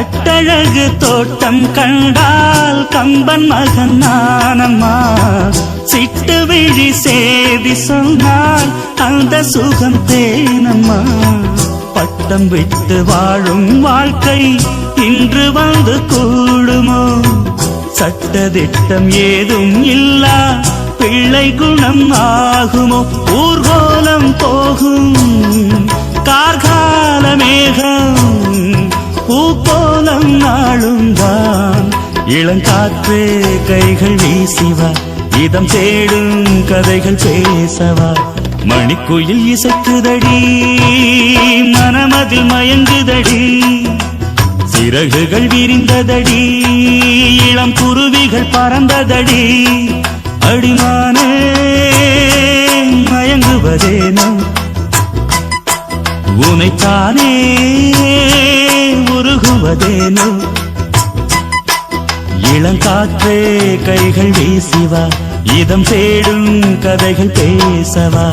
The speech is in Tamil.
கட்டழகு தோட்டம் கண்டால் கம்பன் மகன் நானம்மா. சிட்டு விழி சேதி சொன்னால் அந்த சுகம் தேனம்மா. பட்டம் விட்டு வாழும் வாழ்க்கை இன்று வந்து கூடுமோ? சட்டதிட்டம் ஏதும் இல்லா பிள்ளை குணம் ஆகுமோ? ஊர்கோலம் போகும் கார்கால மேகம் பூக்கோலம் நாளும் தான். இளங்காற்றே கைகள் வீசிவா, இதம் தேடும் கதைகள் பேசவா. மணிக்குயில் இசைக்குதடி, மனமதில் மயங்குதடி. சிறகுகள் விரிந்ததடி, இளம் குருவிகள் பறந்ததடி. அடிமானே மயங்குவதேனோ, உனைத்தானே உருகுவதேனோ. இளங்காற்றே கைகள் வீசிவா, இதம் தேடும் கதைகள் பேசவா.